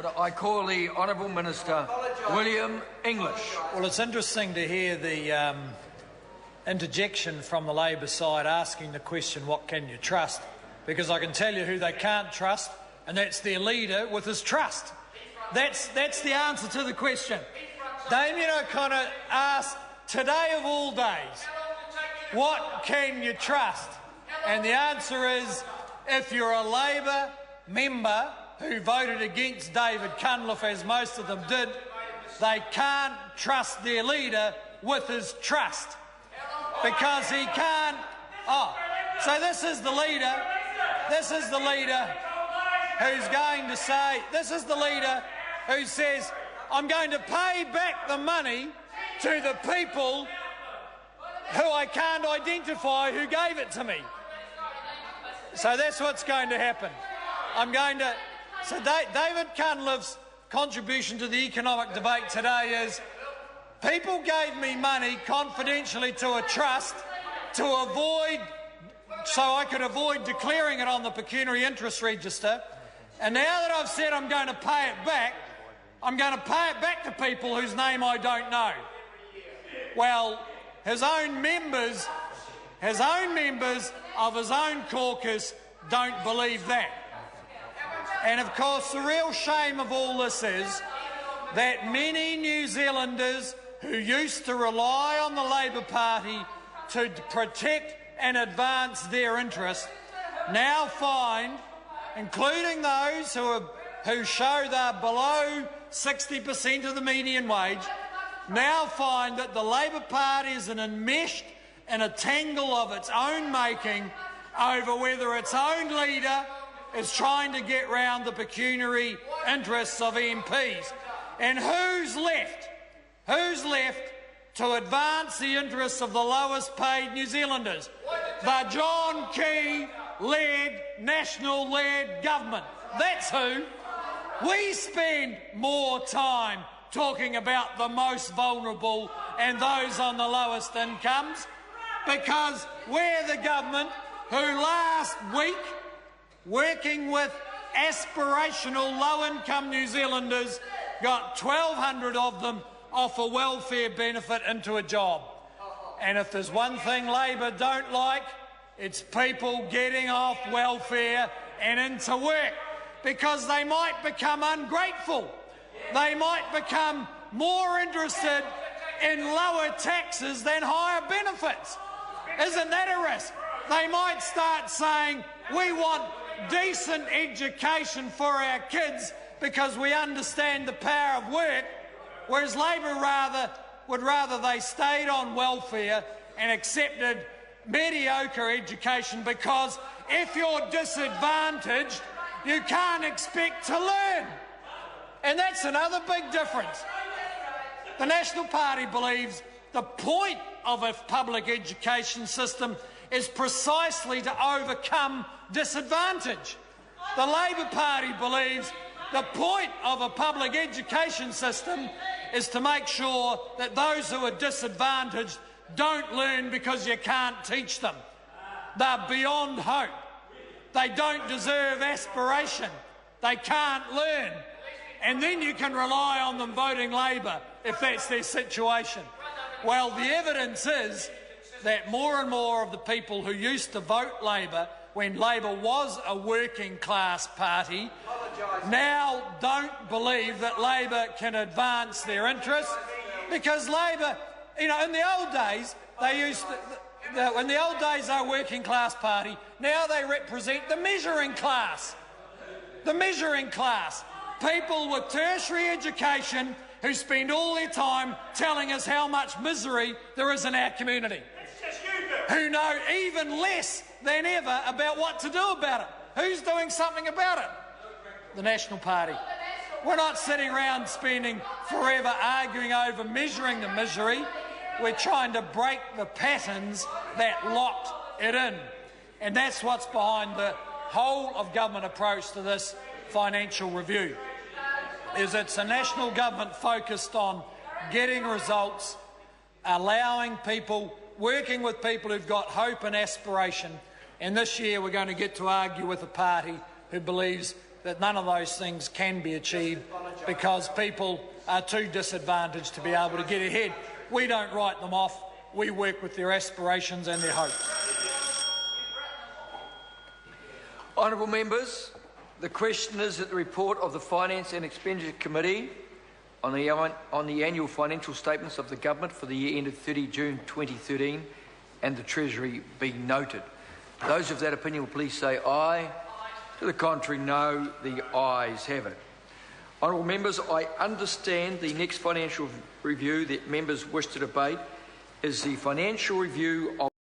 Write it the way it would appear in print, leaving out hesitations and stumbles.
I call the Honourable Minister William English. Well, it's interesting to hear the interjection from the Labor side asking the question, what can you trust? Because I can tell you who they can't trust, and that's their leader with his trust. That's the answer to the question. Damien O'Connor asked, today of all days, what can you trust? And the answer is, if you're a Labor member who voted against David Cunliffe, as most of them did, they can't trust their leader with his trust. Because he can't... So this is the leader who's going to say... This is the leader who says, I'm going to pay back the money to the people who I can't identify who gave it to me. So that's what's going to happen. So David Cunliffe's contribution to the economic debate today is, people gave me money confidentially to a trust so I could avoid declaring it on the pecuniary interest register, and now that I've said I'm going to pay it back, I'm going to pay it back to people whose name I don't know. Well, his own members of his own caucus don't believe that. And of course, the real shame of all this is that many New Zealanders who used to rely on the Labor Party to protect and advance their interests now find, including those who show they're below 60% of the median wage, now find that the Labor Party is enmeshed in a tangle of its own making over whether its own leader is trying to get round the pecuniary interests of MPs. And who's left? Who's left to advance the interests of the lowest paid New Zealanders? The John Key-led, national-led government. That's who. We spend more time talking about the most vulnerable and those on the lowest incomes because we're the government who last week, working with aspirational low-income New Zealanders, got 1,200 of them off a welfare benefit into a job. And if there's one thing Labor don't like, it's people getting off welfare and into work, because they might become ungrateful. They might become more interested in lower taxes than higher benefits. Isn't that a risk? They might start saying, we want decent education for our kids because we understand the power of work, whereas Labor would rather they stayed on welfare and accepted mediocre education, because if you're disadvantaged, you can't expect to learn. And that's another big difference. The National Party believes the point of a public education system is precisely to overcome disadvantage. The Labor Party believes the point of a public education system is to make sure that those who are disadvantaged don't learn because you can't teach them. They're beyond hope. They don't deserve aspiration. They can't learn. And then you can rely on them voting Labor if that's their situation. Well, the evidence is that more and more of the people who used to vote Labor when Labor was a working class party now don't believe that Labor can advance their interests, because Labor, in the old days, in the old days they were a working class party, now they represent the measuring class. The measuring class. People with tertiary education who spend all their time telling us how much misery there is in our community, who know even less than ever about what to do about it. Who's doing something about it? The National Party. We're not sitting around spending forever arguing over measuring the misery. We're trying to break the patterns that locked it in. And that's what's behind the whole of government approach to this financial review. It's a national government focused on getting results, allowing people, working with people who've got hope and aspiration. And this year we're going to get to argue with a party who believes that none of those things can be achieved because people are too disadvantaged to be able to get ahead. We don't write them off. We work with their aspirations and their hopes. Honourable members, the question is that the report of the Finance and Expenditure Committee on the annual financial statements of the government for the year ended 30 June 2013 and the Treasury be noted. Those of that opinion will please say aye. To the contrary, no. The ayes have it. Honourable members, I understand the next financial review that members wish to debate is the financial review of